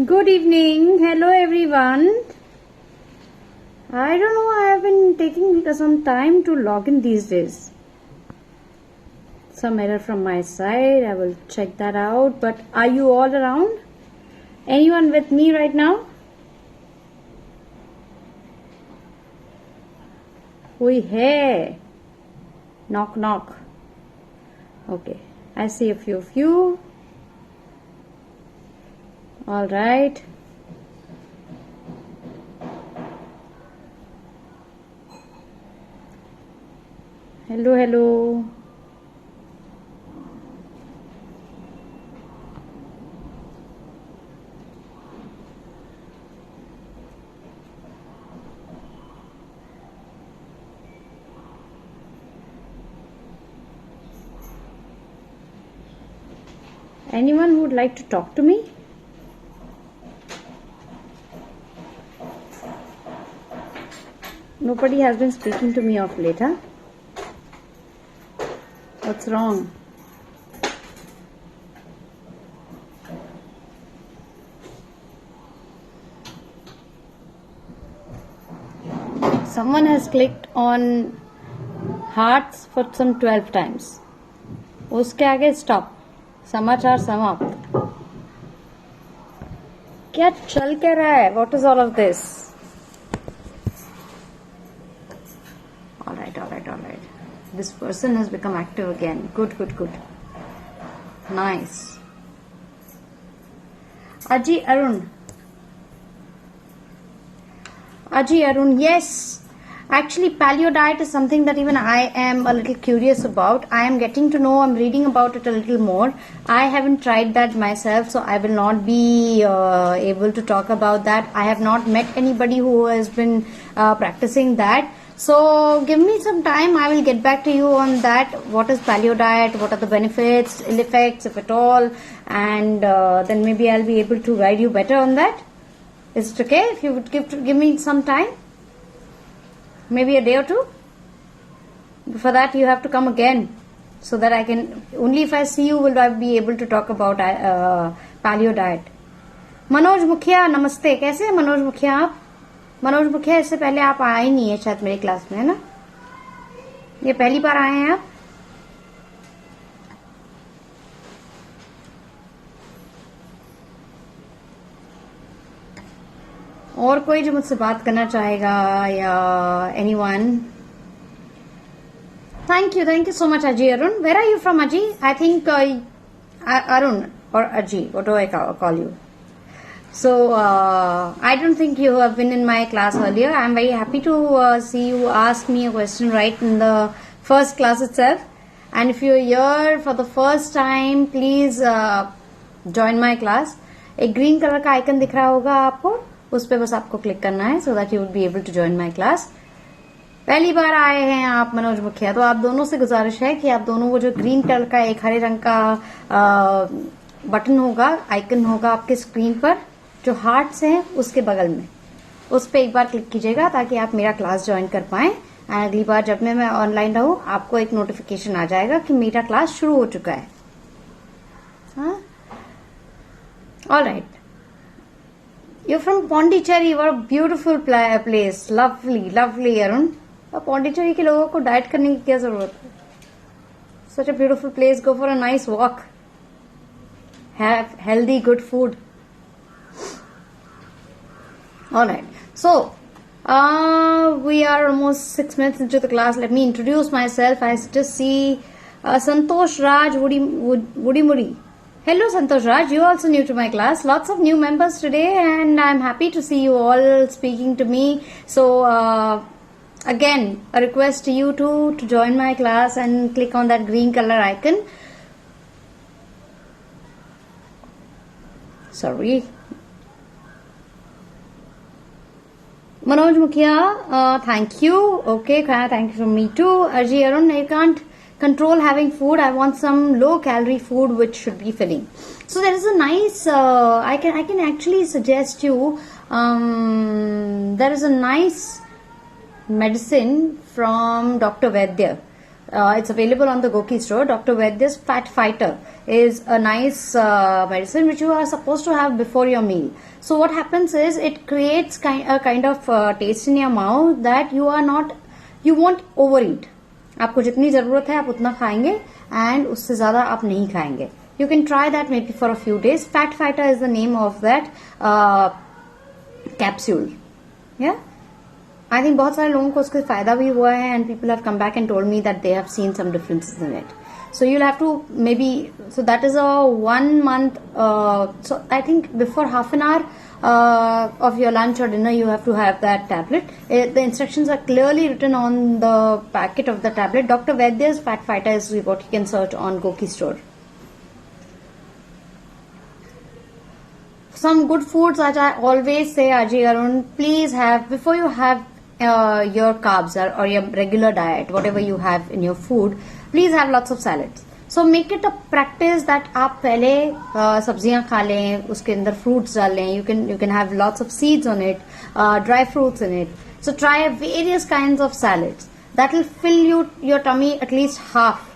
Good evening. Hello everyone. I don't know, I have been taking some time to log in these days. Some error from my side. I will check that out. But are you all around? Anyone with me right now? Koi hai? Knock knock. Okay. I see a few of you. All right. Hello, hello. Anyone who would like to talk to me? Nobody has been speaking to me of late, huh? What's wrong? Someone has clicked on hearts for some 12 times. उसके आगे stop. समाचार समाप्त. क्या चल क्या रहा है? What is all of this? All right. This person has become active again. Good. Nice. Aji Arun, yes. Actually, paleo diet is something that even I am a little curious about. I am getting to know, I'm reading about it a little more. I haven't tried that myself, so I will not be able to talk about that. I have not met anybody who has been practicing that. So give me some time, I will get back to you on that. What is paleo diet, what are the benefits, ill effects, if at all, and then maybe I'll be able to guide you better on that. Is it okay if you would give me some time? Maybe a day or two? For that you have to come again, so that I can, only if I see you will I be able to talk about paleo diet. Manoj मुखिया नमस्ते. कैसे हैं मनोज मुखिया आप? मनोज मुखिया इससे पहले आप आए ही नहीं है शायद मेरी क्लास में, है ना? ये पहली बार आए हैं आप? और कोई जो मुझसे बात करना चाहेगा या anyone? Thank you so much, Aji Arun. Where are you from, Aji? I think Arun or Aji. What do I call you? So I don't think you have been in my class earlier. I am very happy to see you ask me a question right in the first class itself. And if you are here for the first time, please join my class. एक green colour का icon दिख रहा होगा आपको, उस पर बस आपको क्लिक करना है, so that you would be able to join my class. पहली बार आए हैं आप मनोज मुखिया, तो आप दोनों से गुजारिश है कि आप दोनों वो जो ग्रीन कलर का एक हरे रंग का बटन होगा, आइकन होगा आपके स्क्रीन पर, जो हार्ट्स हैं उसके बगल में, उस पर एक बार क्लिक कीजिएगा ताकि आप मेरा क्लास ज्वाइन कर पाएं. अगली बार जब मैं ऑनलाइन रहूं आपको एक नोटिफिकेशन आ जाएगा कि मेरा क्लास शुरू हो चुका है. हाँ, alright. You're from Pondicherry. What a beautiful place. Lovely, Arun. Pondicherry के लोगों को डाइट करने की क्या जरूरत है? Such a beautiful place. Go for a nice walk. Have healthy, good food. All right. So we are almost 6 minutes into the class. Let me introduce myself. I just see Santosh Raj Woody. Hello Santosh Raj, you also new to my class. Lots of new members today and I'm happy to see you all speaking to me. So again, a request to you to join my class and click on that green color icon. Sorry. Manoj Mukhia, thank you. Okay, thank you from me too. Aji Arun, I can't control having food. I want some low calorie food which should be filling. So there is a nice I can actually suggest you there is a nice medicine from Dr. Vaidya It's available on the Goki store. Dr. Vaidya's Fat Fighter is a nice medicine which you are supposed to have before your meal. So what happens is it creates a kind of taste in your mouth that you won't overeat. आपको जितनी जरूरत है आप उतना खाएंगे and उससे ज्यादा आप नहीं खाएंगे. You can try that maybe for a few days. Fat Fighter is the name of that capsule. Yeah. I think बहुत सारे लोगों को उसके फायदा भी हुआ है and people have come back and told me that they have seen some differences in it. So you'll have to so that is a 1 month, so I think before half an hour of your lunch or dinner you have to have that tablet. The instructions are clearly written on the packet of the tablet. Dr. Vaidya's Fat Fighter is what you can search on Goki store. Some good foods that I always say, Aji Arun, please have, before you have your carbs or your regular diet, whatever you have in your food, please have lots of salads. So make it a practice that आप पहले सब्जियां खा लें, उसके अंदर fruits डाल लें. You can have lots of seeds on it, dry fruits in it. So try various kinds of salads. That will fill your tummy at least half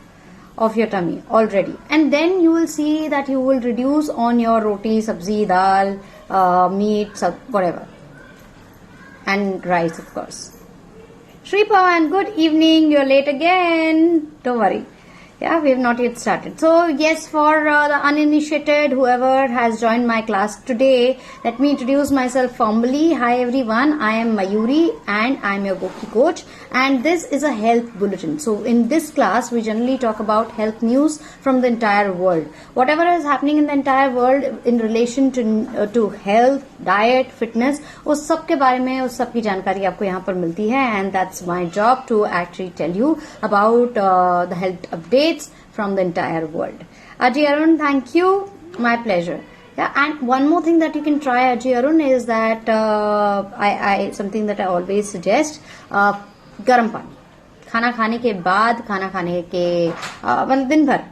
of your tummy already, and then you will see that you will reduce on your roti, sabzi, dal, meat, whatever, and rice, of course. Shri Pawan, good evening. You're late again. Don't worry. Yeah, we have not yet started. So yes, for the uninitiated, whoever has joined my class today, let me introduce myself formally. Hi everyone, I am Mayuri and I am your Goki coach, and this is a health bulletin. So in this class, we generally talk about health news from the entire world. Whatever is happening in the entire world in relation to health, diet, fitness, उस सब के बारे में उस सब की जानकारी आपको यहाँ पर मिलती है, and that's my job to actually tell you about the health updates from the entire world. Aji Arun, thank you. My pleasure. Yeah, and one more thing that you can try, Aji Arun, is that something that I always suggest, गर्म पानी. खाना खाने के बाद, खाना खाने के मतलब दिन भर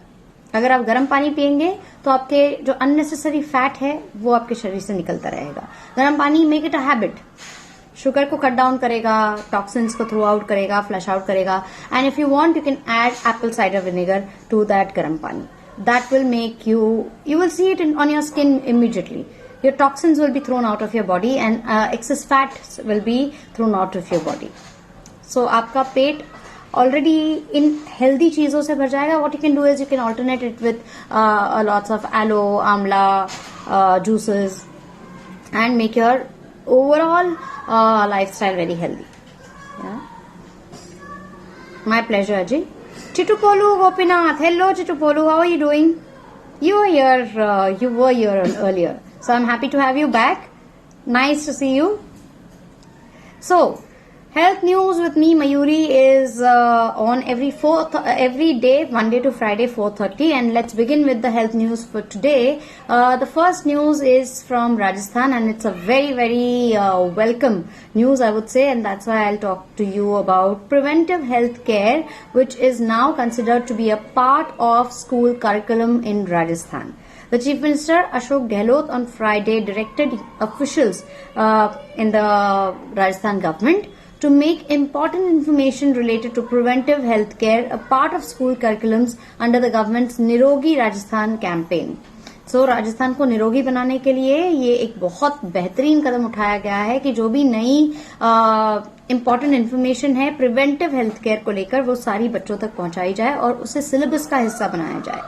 अगर आप गर्म पानी पियेंगे तो आपके जो अननेसेसरी फैट है वो आपके शरीर से निकलता रहेगा. गर्म पानी, make it a habit. Sugar को कट डाउन करेगा, टॉक्सिन्स को थ्रू आउट करेगा, फ्लश आउट करेगा, and if you want you can add apple cider vinegar to that गर्म पानी. That will make you will see it on your skin immediately. Your toxins will be thrown out of your body and excess fat will be thrown out of your body. So आपका पेट already in healthy चीजों से भर जाएगा. What you can do is you can alternate it with lots of aloe, amla juices and make your overall lifestyle very healthy. Yeah. My pleasure, Ajay. Chitupolu Gopinath. Hello, Chitupolu. How are you doing? You were here earlier. So I'm happy to have you back. Nice to see you. So, Health News with me, Mayuri, is on every day, Monday to Friday, 4:30. And let's begin with the health news for today. The first news is from Rajasthan, and it's a very, very welcome news, I would say, and that's why I'll talk to you about preventive health care, which is now considered to be a part of school curriculum in Rajasthan. The Chief Minister Ashok Gehlot on Friday directed officials in the Rajasthan government to make important information related to preventive health care a part of school curriculums under the government's Nirogi Rajasthan campaign. So Rajasthan को निरोगी बनाने के लिए ये एक बहुत बेहतरीन कदम उठाया गया है कि जो भी नई इम्पोर्टेंट इन्फॉर्मेशन है प्रिवेंटिव हेल्थ केयर को लेकर वो सारी बच्चों तक पहुंचाई जाए और उसे सिलेबस का हिस्सा बनाया जाए.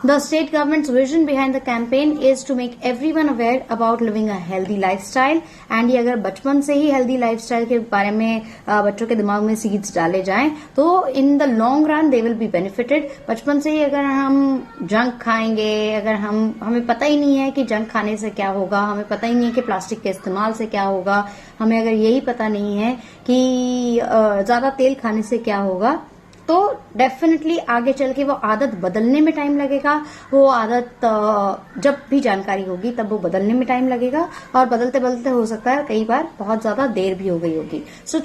The state government's vision behind the campaign is to make everyone aware about living a healthy lifestyle. And ये अगर बचपन से ही healthy lifestyle के बारे में बच्चों के दिमाग में seeds डाले जाएं तो in the long run they will be benefited. बचपन से ही अगर हम जंक खाएंगे, अगर हमें पता ही नहीं है कि जंक खाने से क्या होगा, हमें पता ही नहीं है कि प्लास्टिक के इस्तेमाल से क्या होगा, हमें अगर यही पता नहीं है कि ज्यादा तेल खाने से क्या होगा, तो डेफिनेटली आगे चल के वो आदत बदलने में टाइम लगेगा. वो आदत जब भी जानकारी होगी तब वो बदलने में टाइम लगेगा और बदलते बदलते हो सकता है कई बार बहुत ज्यादा देर भी हो गई होगी. So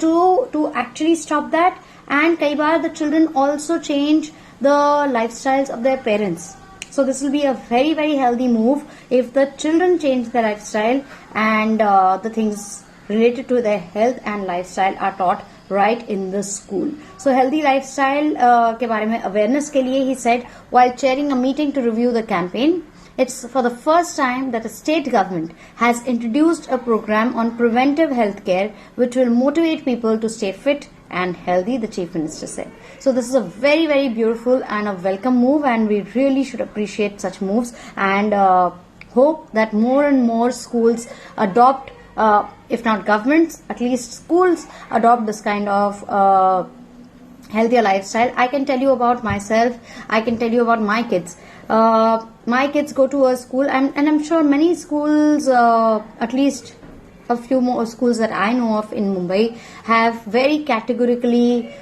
to actually stop that, and कई बार the children also change the lifestyles of their parents. So this will be a very, very healthy move if the children change their lifestyle and the things related to their health and lifestyle are taught right in the school. So healthy lifestyle के बारे में awareness के लिए he said while chairing a meeting to review the campaign, it's for the first time that a state government has introduced a program on preventive health care which will motivate people to stay fit and healthy, the Chief Minister said. So this is a very, very beautiful and a welcome move, and we really should appreciate such moves and hope that more and more schools adopt, if not governments, at least schools adopt this kind of healthier lifestyle. I can tell you about myself. I can tell you about my kids. My kids go to a school, and I'm sure many schools, at least a few more schools that I know of in Mumbai, have very categorically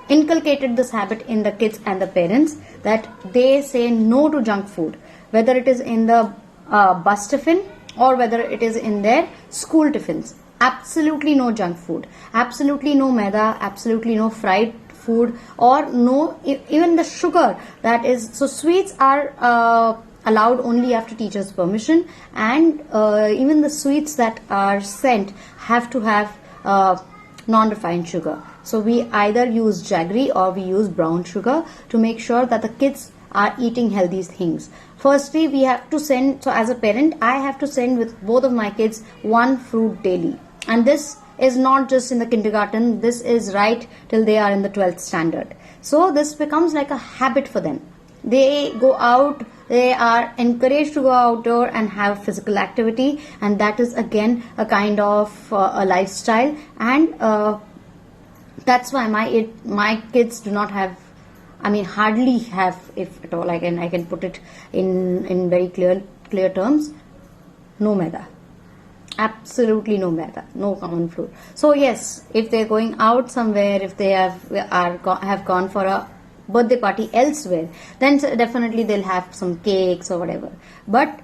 inculcated this habit in the kids and the parents, that they say no to junk food, whether it is in the bus tiffin or whether it is in their school tiffins. Absolutely no junk food, absolutely no maida, absolutely no fried food, or no even the sugar that is. So sweets are allowed only after teacher's permission, and even the sweets that are sent have to have non-refined sugar. So we either use jaggery or we use brown sugar to make sure that the kids are eating healthy things. Firstly, we have to send, so as a parent, I have to send with both of my kids one fruit daily. And this is not just in the kindergarten, this is right till they are in the 12th standard. So this becomes like a habit for them. They go out, they are encouraged to go outdoor and have physical activity, and that is again a kind of a lifestyle, and that's why my kids do not have, I mean hardly have, if at all I can put it in very clear terms, no maida. Absolutely no maida, no common fruit. So yes, if they're going out somewhere, if they have gone for a birthday party elsewhere, then definitely they'll have some cakes or whatever. But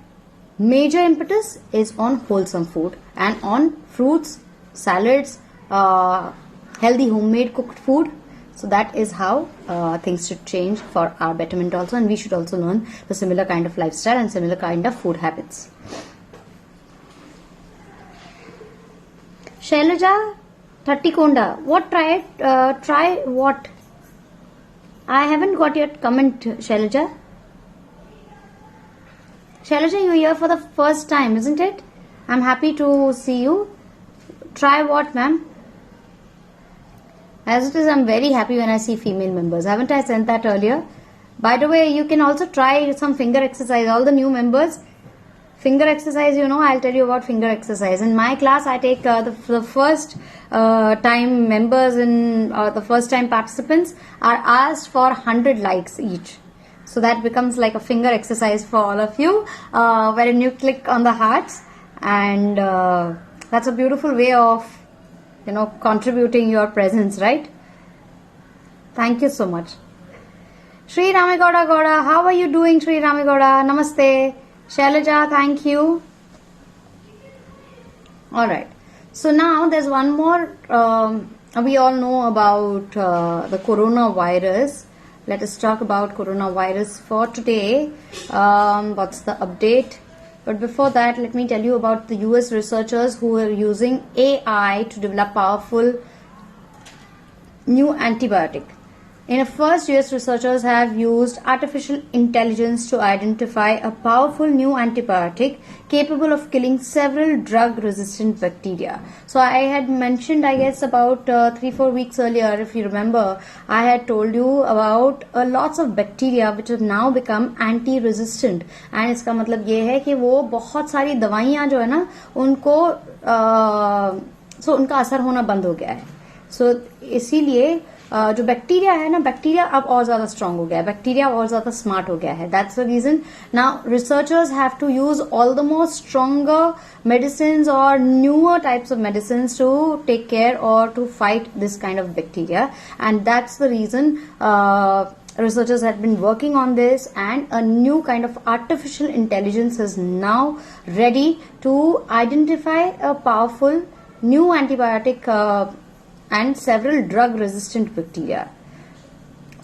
major impetus is on wholesome food and on fruits, salads, healthy homemade cooked food. So that is how things should change for our betterment also, and we should also learn the similar kind of lifestyle and similar kind of food habits. Shailaja Thattikonda, what try what? I haven't got your comment, Shailaja. Shailaja, you're here for the first time, isn't it? I'm happy to see you. Try what, ma'am? As it is, I'm very happy when I see female members. Haven't I sent that earlier? By the way, you can also try some finger exercise. All the new members, finger exercise, I'll tell you about finger exercise. In my class, I take the first time members and the first time participants are asked for 100 likes each. So that becomes like a finger exercise for all of you, wherein you click on the hearts, and that's a beautiful way of contributing your presence, right? Thank you so much. Sri Ramigowda Gowda, how are you doing, Sri Ramigowda? Namaste. Shailaja, thank you. Alright. So now there's one more. We all know about the coronavirus. Let us talk about coronavirus for today. What's the update? But before that, let me tell you about the US researchers who are using AI to develop powerful new antibiotic. In a first, US researchers have used artificial intelligence to identify a powerful new antibiotic capable of killing several drug-resistant bacteria. So I had mentioned, I guess, about 3-4 weeks earlier, if you remember, I had told you about lots of bacteria which have now become anti-resistant. And इसका मतलब ये है कि वो बहुत सारी दवाइयाँ जो है ना, उनको उनका असर होना बंद हो गया है. So इसीलिए जो बैक्टीरिया है ना, बैक्टीरिया अब और ज्यादा स्ट्रांग हो गया है, बैक्टीरिया और ज्यादा स्मार्ट हो गया है. That's the reason now researchers have to use all the more stronger medicine और newer types of medicine to take care और to fight this kind of bacteria. And that's the reason researchers had been working on this, and a new kind of artificial intelligence is now ready to identify a powerful new antibiotic and several drug resistant bacteria.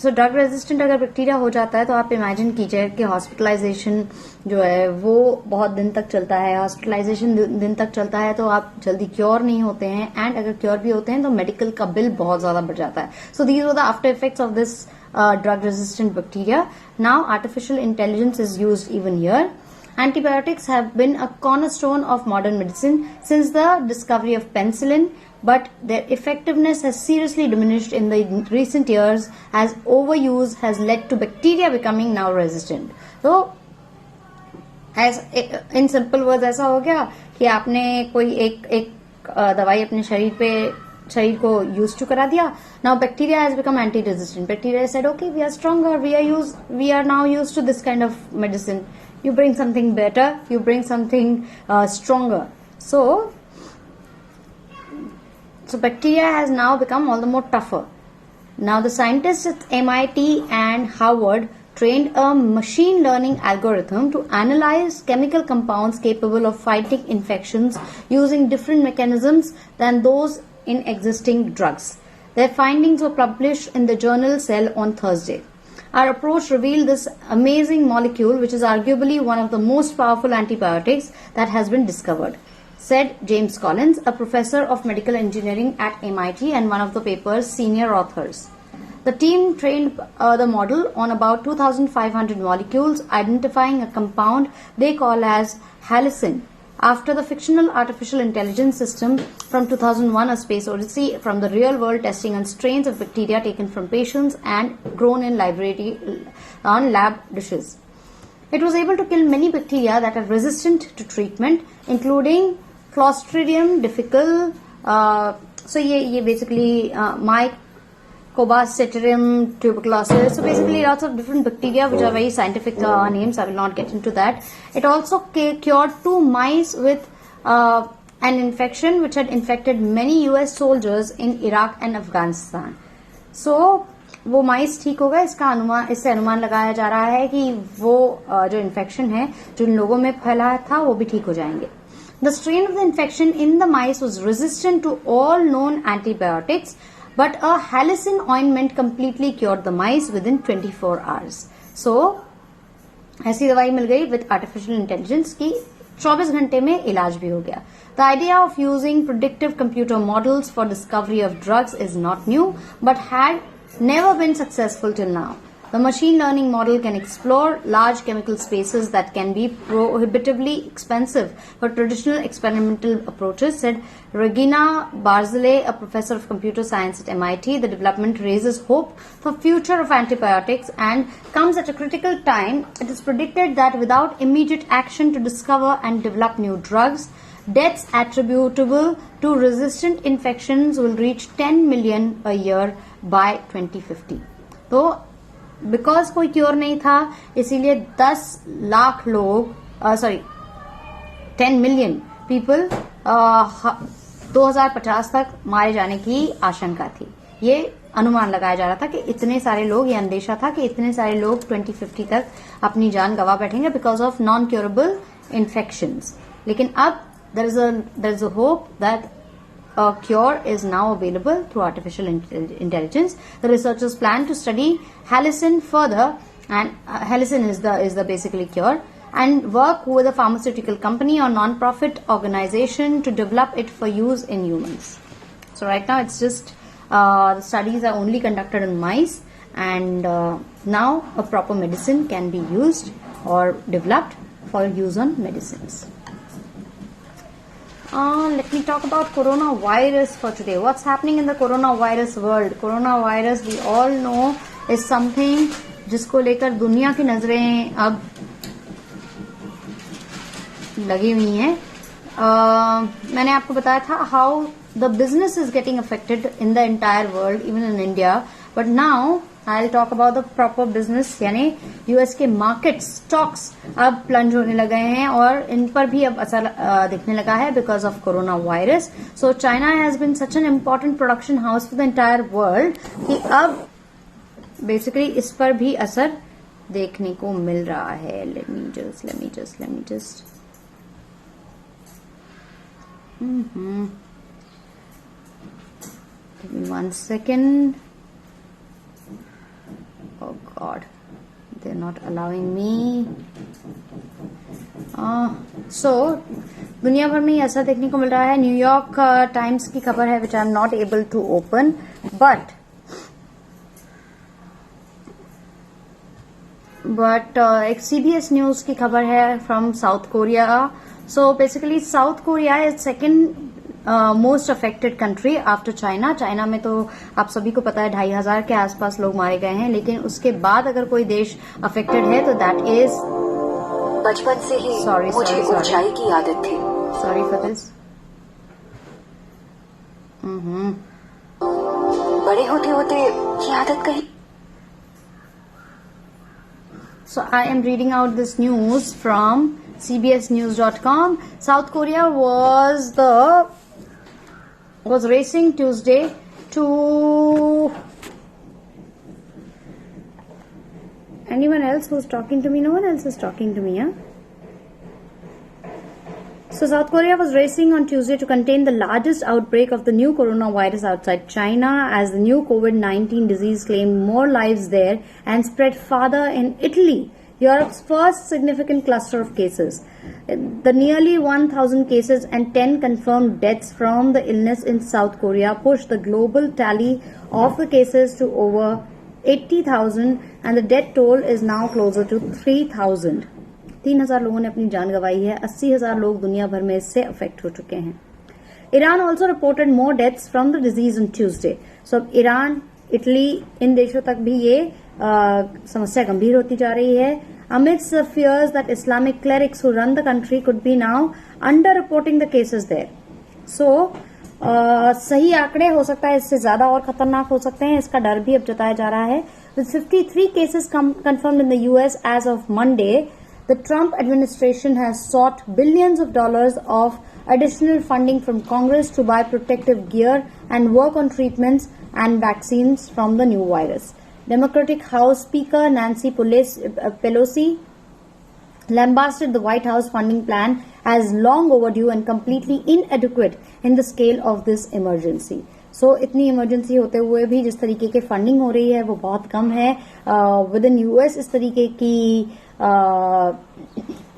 So drug resistant अगर bacteria हो जाता है तो आप imagine कीजिए कि hospitalisation जो है वो बहुत दिन तक चलता है. हॉस्पिटलाइजेशन दिन तक चलता है तो आप जल्दी क्योर नहीं होते हैं, एंड अगर क्योर भी होते हैं तो मेडिकल का बिल बहुत ज्यादा बढ़ जाता है. So these were the after effects of this drug resistant bacteria. Now artificial intelligence is used even here. Antibiotics have been a cornerstone of modern medicine since the discovery of penicillin, but their effectiveness has seriously diminished in the recent years as overuse has led to bacteria becoming now resistant. So in simple words ऐसा हो गया कि आपने कोई एक दवाई अपने शरीर को यूज टू करा दिया. Now bacteria has become anti resistant. Bacteria said okay we are stronger, we are now use to this kind of medicine. You bring something better, you bring something stronger. So bacteria has now become all the more tougher. Now the scientists at MIT and Harvard trained a machine learning algorithm to analyze chemical compounds capable of fighting infections using different mechanisms than those in existing drugs. Their findings were published in the journal Cell on Thursday. Our approach revealed this amazing molecule, which is arguably one of the most powerful antibiotics that has been discovered, said James Collins, a professor of medical engineering at MIT and one of the paper's senior authors. The team trained the model on about 2,500 molecules, identifying a compound they call as halicin, after the fictional artificial intelligence system from 2001 A Space Odyssey from the real world testing on strains of bacteria taken from patients and grown in on lab dishes. It was able to kill many bacteria that are resistant to treatment, including Clostridium difficile. So ये basically Mycobacterium tuberculosis. So basically lots of different bacteria which are very scientific names. I will not get into that. It also cured 2 mice with an infection which had infected many US soldiers in Iraq and Afghanistan. So वो माइस ठीक हो गए. इससे अनुमान लगाया जा रहा है कि वो जो इन्फेक्शन है जो इन लोगों में फैला था वो भी ठीक हो जाएंगे. The strain of the infection in the mice was resistant to all known antibiotics, but a halicin ointment completely cured the mice within 24 hours. So ऐसी दवाई मिल गई with artificial intelligence की 24 घंटे में इलाज भी हो गया. The idea of using predictive computer models for discovery of drugs is not new, but had never been successful till now. The machine learning model can explore large chemical spaces that can be prohibitively expensive for traditional experimental approaches, said Regina Barzilay, a professor of computer science at MIT. The development raises hope for future of antibiotics and comes at a critical time. It is predicted that without immediate action to discover and develop new drugs, deaths attributable to resistant infections will reach 10 million a year by 2050. तो because कोई cure नहीं था इसीलिए 10 लाख लोग 10 million people 2050 तक मारे जाने की आशंका थी. ये अनुमान लगाया जा रहा था कि इतने सारे लोग, ये अंदेशा था कि इतने सारे लोग 2050 तक अपनी जान गंवा बैठेंगे because of non curable infections. लेकिन अब there is a hope that a cure is now available through artificial intelligence. The researchers plan to study halicin further, and halicin is the basically cure, and work with a pharmaceutical company or non-profit organization to develop it for use in humans. So right now it's just the studies are only conducted on mice, and now a proper medicine can be used or developed for use on medicines. Let me talk about coronavirus for today. What's happening in the coronavirus world? Coronavirus, we all know, is something जिसको लेकर दुनिया की नजरें अब लगी हुई हैं. मैंने आपको बताया था how the business is getting affected in the entire world, even in India. But now I'll talk about the proper business, यानी यूएस के मार्केट स्टॉक्स अब प्लंज होने लगे हैं और इन पर भी अब असर दिखने लगा है because of corona virus. So China has been such an important production house for the entire world कि अब बेसिकली इस पर भी असर देखने को मिल रहा है. let me just give me 1 second. Oh God, they're not allowing me. So दुनिया भर में ऐसा देखने को मिल रहा है. न्यूयॉर्क टाइम्स की खबर है, which I am not able to open, but एक CBS न्यूज की खबर है from South Korea. So basically South Korea is second most affected country after China. China में तो आप सभी को पता है 2,500 के आसपास लोग मारे गए हैं, लेकिन उसके बाद अगर कोई देश अफेक्टेड है तो दैट इज. बचपन से ही मुझे ऊंचाई की आदत थी. Sorry for this. बड़े होते होते ये आदत कहीं. So I am reading out this news from CBSNews.com. South Korea was racing Tuesday to. Anyone else who's talking to me? No one else is talking to me, huh? So South Korea was racing on Tuesday to contain the largest outbreak of the new coronavirus outside China, as the new COVID-19 disease claimed more lives there and spread farther in Italy, Europe's first significant cluster of cases. The nearly 1,000 cases and 10 confirmed deaths from the illness in South Korea pushed the global tally of the cases to over 80,000, and the death toll is now closer to 3,000. 3,000 लोगों ने अपनी जान गंवाई है. 80,000 लोग दुनिया भर में इससे अफेक्ट हो चुके हैं. Iran also reported more deaths from the disease on Tuesday. So Iran, Italy, इन देशों तक भी ये समस्या गंभीर होती जा रही है. amidst the fears that Islamic clerics who run the country could be now under-reporting the cases there. So, सही आंकड़े हो सकता है इससे ज्यादा और खतरनाक हो सकते हैं, इसका डर भी अब जताया जा रहा है. With 53 cases confirmed in the US as of Monday, the Trump administration has sought billions of dollars of additional funding from Congress to buy protective gear and work on treatments and vaccines from the new virus. Democratic House Speaker Nancy Pelosi lambasted the White House funding plan as long overdue and completely inadequate in the scale of this emergency. So, इतनी emergency होते हुए भी जिस तरीके के funding हो रही है वो बहुत कम है. विद इन यूएस इस तरीके की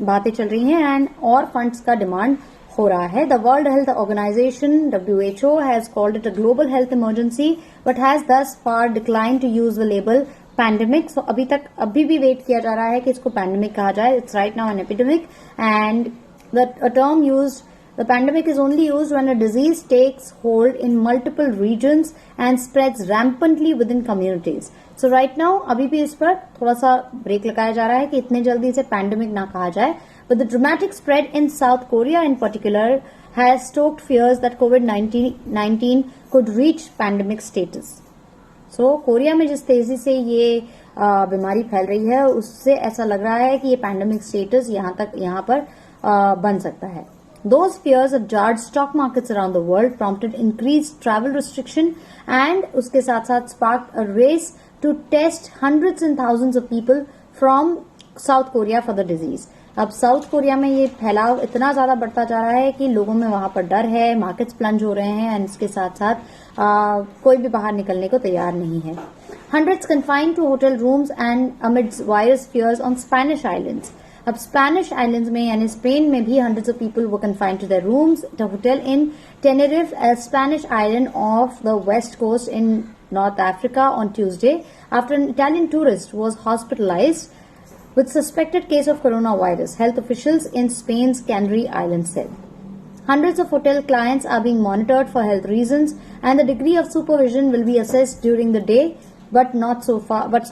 बातें चल रही हैं एंड और फंड्स का डिमांड हो रहा है. The World Health Organization WHO has called it a global health emergency but has thus far decline to use the label pandemic. So अभी भी वेट किया जा रहा है कि इसको पैंडेमिक कहा जाए. It's right now an epidemic and the term used. The pandemic is only used when a disease takes hold in multiple regions and spreads rampantly within communities. So right now, अभी भी इस पर थोड़ा सा break लगाया जा रहा है कि इतने जल्दी इसे पैंडेमिक ना कहा जाए. But the dramatic spread in South Korea in particular has stoked fears that COVID-19 could reach pandemic status. So Korea में जिस तेजी से ये बीमारी फैल रही है उससे ऐसा लग रहा है कि ये पैंडेमिक स्टेटस यहाँ पर बन सकता है. Those fears have jarred stock markets around the world, prompted increased travel restriction, and उसके साथ साथ sparked a race to test hundreds and thousands of people from South Korea for the disease. अब south Korea में ये फैलाव इतना ज्यादा बढ़ता जा रहा है कि लोगों में वहां पर डर है, मार्केट्स प्लंज हो रहे हैं, एंड इसके साथ साथ कोई भी बाहर निकलने को तैयार नहीं है. Hundreds confined to hotel rooms and amidst virus fears on Spanish islands. अब स्पेनिश आइलैंड्स में यानी स्पेन में भी hundreds of people were confined to their rooms. The hotel in Tenerife, a Spanish island off the west coast in North Africa, on Tuesday after an Italian tourist was hospitalized with suspected case of coronavirus, health officials in Spain's Canary Islands said. Hundreds of hotel clients are being monitored for health reasons, and the degree of supervision will be assessed during the day. But so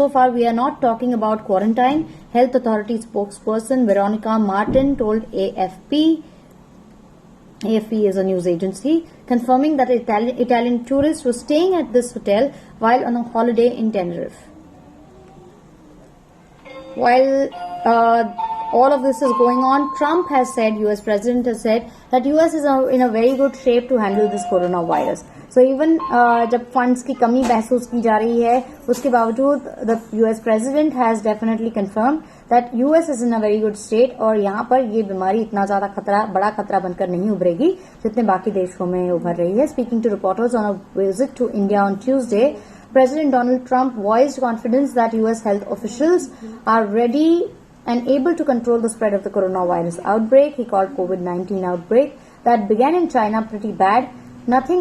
far we are not talking about quarantine, health authority spokesperson Veronica Martin told AFP. AFP is a news agency, confirming that an Italian tourist was staying at this hotel while on a holiday in Tenerife. While all of this is going on, US President has said that US is in a very good shape to handle this coronavirus. So even जब funds की कमी महसूस की जा रही है उसके बावजूद the US President has definitely confirmed that US is in a very good state और यहाँ पर ये बीमारी इतना ज्यादा बड़ा खतरा बनकर नहीं उभरेगी जितने बाकी देशों में उभर रही है. Speaking to reporters on a visit to India on Tuesday, President Donald Trump voiced confidence that US health officials are ready and able to control the spread of the coronavirus outbreak. He called COVID-19 outbreak that began in China pretty bad, noting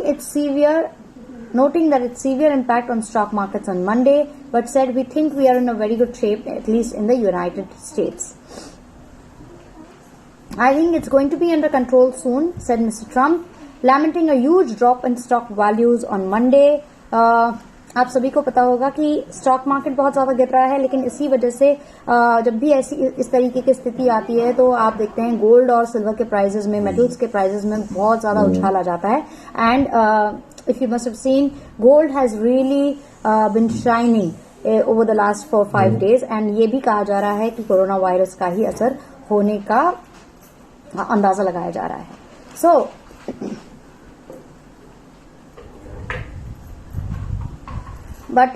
that its severe impact on stock markets on Monday, but said we think we are in a very good shape, at least in the United States. I think it's going to be under control soon, said Mr. Trump, lamenting a huge drop in stock values on Monday. आप सभी को पता होगा कि stock market बहुत ज्यादा गिर रहा है, लेकिन इसी वजह से जब भी ऐसी इस तरीके की स्थिति आती है तो आप देखते हैं गोल्ड और सिल्वर के प्राइसेस में, मेटल्स के प्राइसेस में बहुत ज्यादा उछाल आ जाता है. And if you must have seen, gold has really been shining over the last 4-5 days, and ये भी कहा जा रहा है कि कोरोना वायरस का ही असर होने का अंदाजा लगाया जा रहा है. So but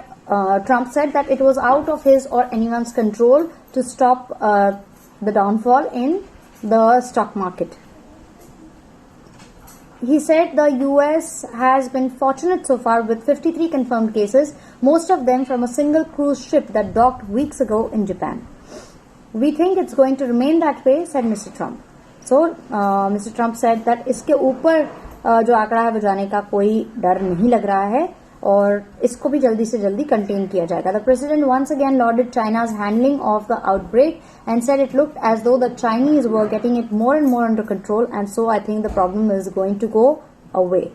Trump said that it was out of his or anyone's control to stop the downfall in the stock market. He said the US has been fortunate so far with 53 confirmed cases, most of them from a single cruise ship that docked weeks ago in Japan. We think it's going to remain that way, said Mr. Trump. So, Mr. Trump said that इसके ऊपर जो आंकड़ा है वो जाने का कोई डर नहीं लग रहा है और इसको भी जल्दी से जल्दी कंटेन किया जाएगा. The president once again lauded China's handling of the outbreak and said it looked as though the Chinese were getting it more and more under control, and so I think the problem is going to go away.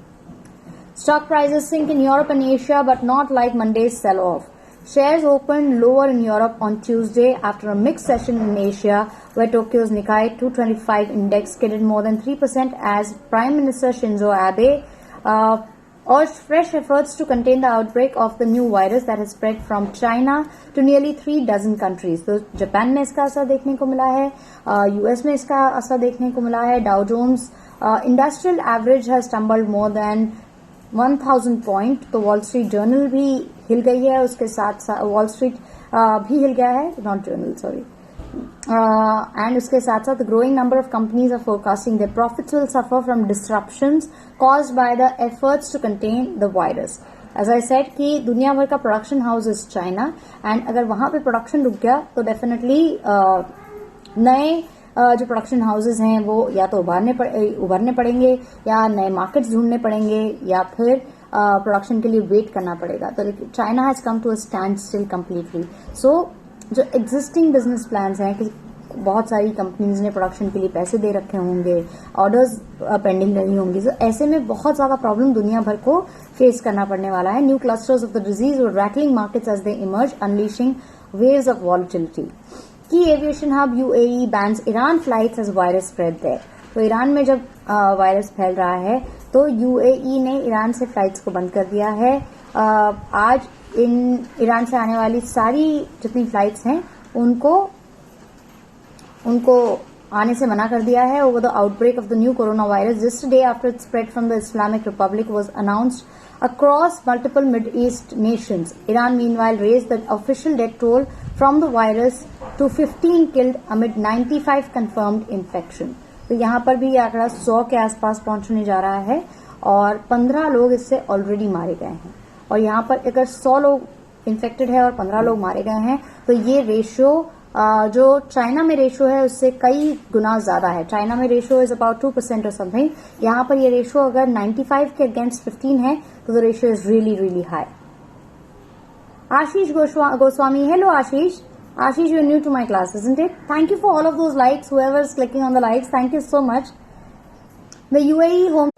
Stock prices sink in Europe and Asia, but not like Monday's sell-off. Shares opened lower in Europe on Tuesday after a mixed session in Asia, where Tokyo's Nikkei 225 index skidded more than 3% as Prime Minister Shinzo Abe urged fresh efforts to contain the outbreak of the new virus that has spread from China to nearly 36 countries. तो Japan में इसका असर देखने को मिला है, US में इसका असर देखने को मिला है. Dow Jones industrial average has tumbled more than 1000 point. तो वॉल स्ट्रीट जर्नल भी हिल गई है, उसके साथ वॉल स्ट्रीट भी हिल गया है, नॉट जर्नल सॉरी. And उसके साथ साथ growing number of companies are forecasting their profits will suffer from disruptions caused by the efforts to contain the virus. As I said कि दुनिया भर का production house is China, and अगर वहां पे प्रोडक्शन रुक गया तो डेफिनेटली नए जो प्रोडक्शन हाउसेज हैं वो या तो उभरने पड़ेंगे या नए मार्केट्स ढूंढने पड़ेंगे या फिर प्रोडक्शन के लिए वेट करना पड़ेगा. तो China has come to a standstill completely. So जो एग्जिस्टिंग बिजनेस प्लान्स हैं कि बहुत सारी कंपनीज ने प्रोडक्शन के लिए पैसे दे रखे होंगे, ऑर्डर्स पेंडिंग रही होंगी, तो ऐसे में बहुत ज्यादा प्रॉब्लम दुनिया भर को फेस करना पड़ने वाला है. New clusters of the disease were rattling markets as they emerge, unleashing waves of volatility. Key aviation hub UAE bans Iran flights as virus spread there. तो ईरान में जब वायरस फैल रहा है तो यूएई ने ईरान से फ्लाइट्स को बंद कर दिया है. आज ईरान से आने वाली सारी जितनी फ्लाइट्स हैं उनको आने से मना कर दिया है over the outbreak of the new coronavirus just a day after it spread from the Islamic Republic was announced across multiple Middle East nations. Iran meanwhile raised the official death toll from the virus to 15 killed amid 95 confirmed infection. तो यहाँ पर भी ये आंकड़ा 100 के आसपास पहुंचने जा रहा है और 15 लोग इससे ऑलरेडी मारे गए हैं. और यहाँ पर अगर 100 लोग इन्फेक्टेड है और 15 लोग मारे गए हैं तो ये रेशियो जो चाइना में रेशियो है उससे कई गुना ज्यादा है. चाइना में रेशियो इज अबाउट 2% और समथिंग. यहाँ पर ये रेशियो अगर 95 के अगेंस्ट 15 है तो the ratio is really really high. Ashish Goswami, hello Ashish. Ashish, you're new to my class, isn't it? Thank you for all of those likes. Whoever's clicking on the likes, thank you so much. The UAE Home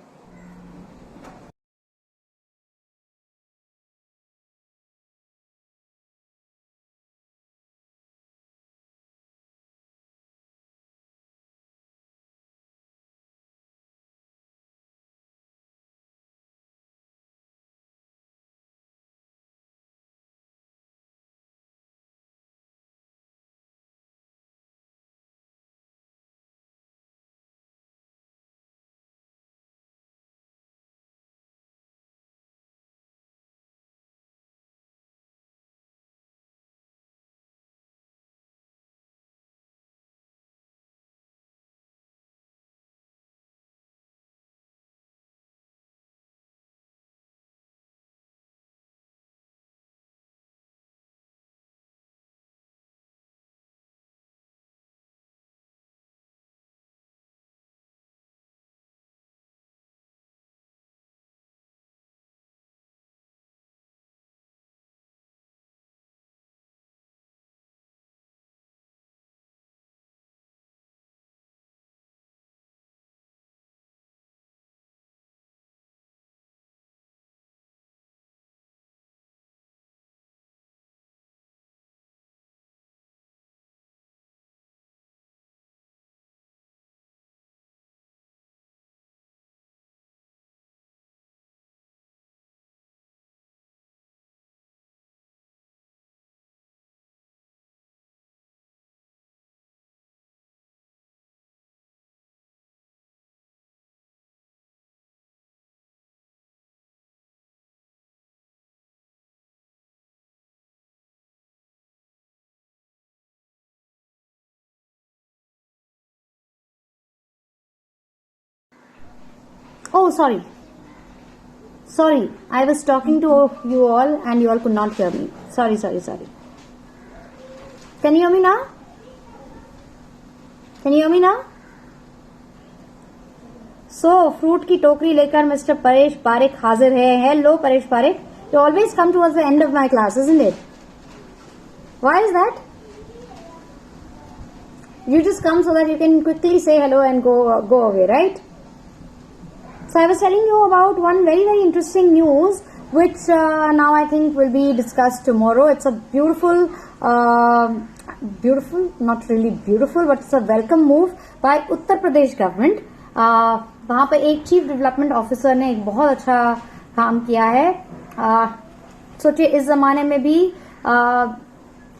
Oh, sorry. Sorry, I was talking to you all and you all could not hear me. Sorry. Can you hear me now? So, fruit की टोकरी लेकर mister Paresh Parekh हाजिर है. Hello, Paresh Parekh. You always come towards the end of my class, isn't it? Why is that? You just come so that you can quickly say hello and go away, right? So I was telling you about one very, very interesting news which now I think will be discussed tomorrow. It's a beautiful, not really beautiful, but it's a welcome move by Uttar Pradesh government. वहाँ पे एक chief development officer ने एक बहुत अच्छा काम किया है. सोचिए इस जमाने में भी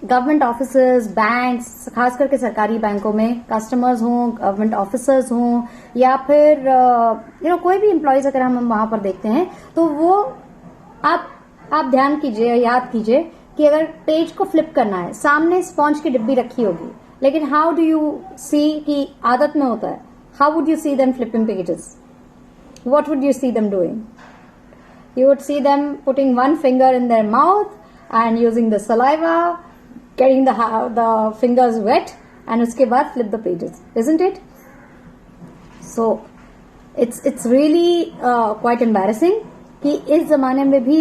गवर्नमेंट ऑफिसर्स, बैंक्स, खास करके सरकारी बैंकों में कस्टमर्स हों, गवर्नमेंट ऑफिसर्स हों या फिर कोई भी एम्प्लॉयज अगर हम वहां पर देखते हैं तो वो आप ध्यान कीजिए, याद कीजिए कि अगर पेज को फ्लिप करना है, सामने स्पॉन्ज की डिब्बी रखी होगी, लेकिन हाउ डू यू सी कि आदत में होता है, how would you see them flipping pages? What would you see them doing? You would see them putting one finger in their mouth and using the saliva, getting the fingers wet, and उसके बाद flip the pages, isn't it? So it's really quite embarrassing कि इस जमाने में भी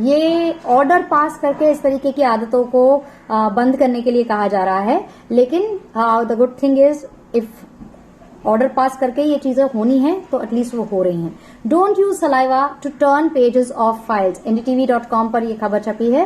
ये order pass करके इस तरीके की आदतों को बंद करने के लिए कहा जा रहा है. लेकिन the good thing is if order pass करके ये चीजें होनी है तो एटलीस्ट वो हो रही हैं. Don't use saliva to turn pages of files. ndtv.com पर ये खबर छपी है.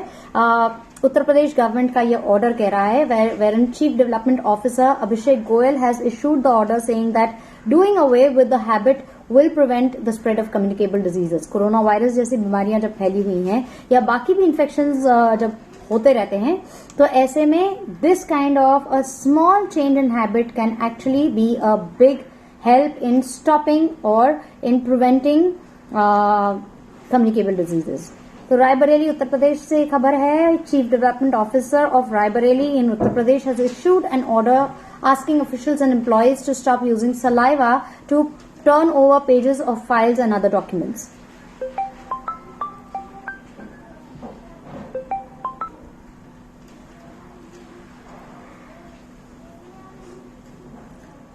उत्तर प्रदेश गवर्नमेंट का ये ऑर्डर कह रहा है wherein chief development officer Abhishek Goyal has issued the order saying that doing away with the habit will prevent the spread of communicable diseases. Corona virus जैसी बीमारियां जब फैली हुई हैं या बाकी भी इन्फेक्शंस जब होते रहते हैं तो ऐसे में this kind of a small change in habit can actually be a big help in stopping और इन प्रिवेंटिंग कम्युनिकेबल डिजीजेस. तो रायबरेली उत्तर प्रदेश से खबर है. Chief development officer of Raebareli in Uttar Pradesh has issued N order asking officials and employees to stop using saliva to turn over pages of files and other documents.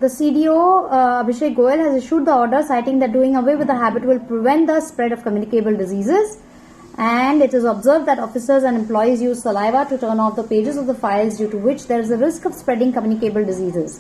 The CDO Abhishek Goyal has issued the order citing that doing away with the habit will prevent the spread of communicable diseases, and it is observed that officers and employees use saliva to turn off the pages of the files, due to which there is a risk of spreading communicable diseases.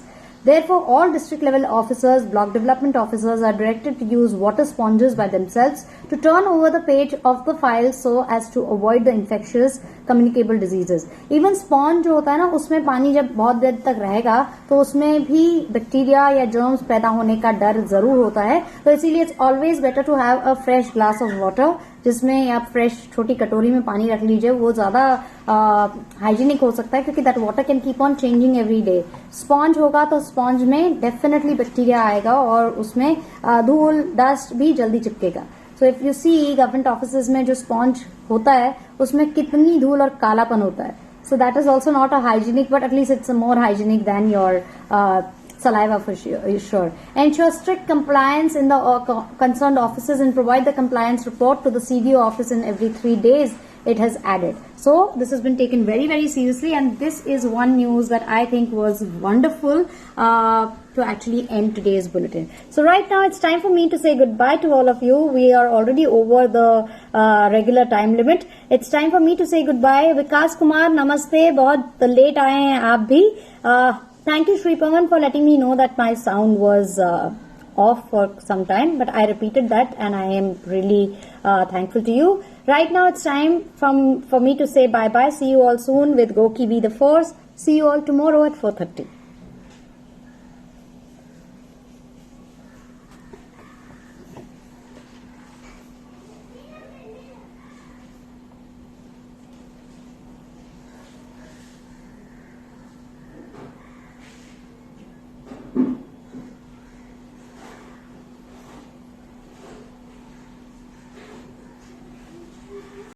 Therefore, all district level officers, block development officers are directed to use water sponges by themselves to turn over the page of the file so as to avoid the infectious communicable diseases. Even sponge जो होता है ना, उसमें पानी जब बहुत देर तक रहेगा तो उसमें भी बैक्टीरिया या जर्म्स पैदा होने का डर जरूर होता है. तो इसीलिए it's always better to have a fresh glass of water, जिसमें आप फ्रेश छोटी कटोरी में पानी रख लीजिए. वो ज्यादा हाइजीनिक हो सकता है क्योंकि that water can keep on changing every day. Sponge होगा तो स्पॉन्ज में डेफिनेटली बैक्टीरिया आएगा और उसमें धूल डस्ट भी जल्दी चिपकेगा. So if you see government office में जो स्पॉन्ज होता है उसमें कितनी धूल और कालापन होता है. So that is also not a hygienic, but at least it's more hygienic than your saliva for sure. Ensure strict compliance in the concerned offices and provide the compliance report to the CDO office in every 3 days, it has added. So this has been taken very, very seriously, and this is one news that I think was wonderful to actually end today's bulletin. So right now it's time for me to say goodbye to all of you. We are already over the regular time limit. It's time for me to say goodbye. Vikas Kumar, namaste. बहुत late आए हैं आप भी. Thank you, Shri Pawan, for letting me know that my sound was off for some time, but I repeated that and I am really thankful to you. Right now it's time for me to say bye-bye. See you all soon with Go Kiwi the Force. See you all tomorrow at 4:30.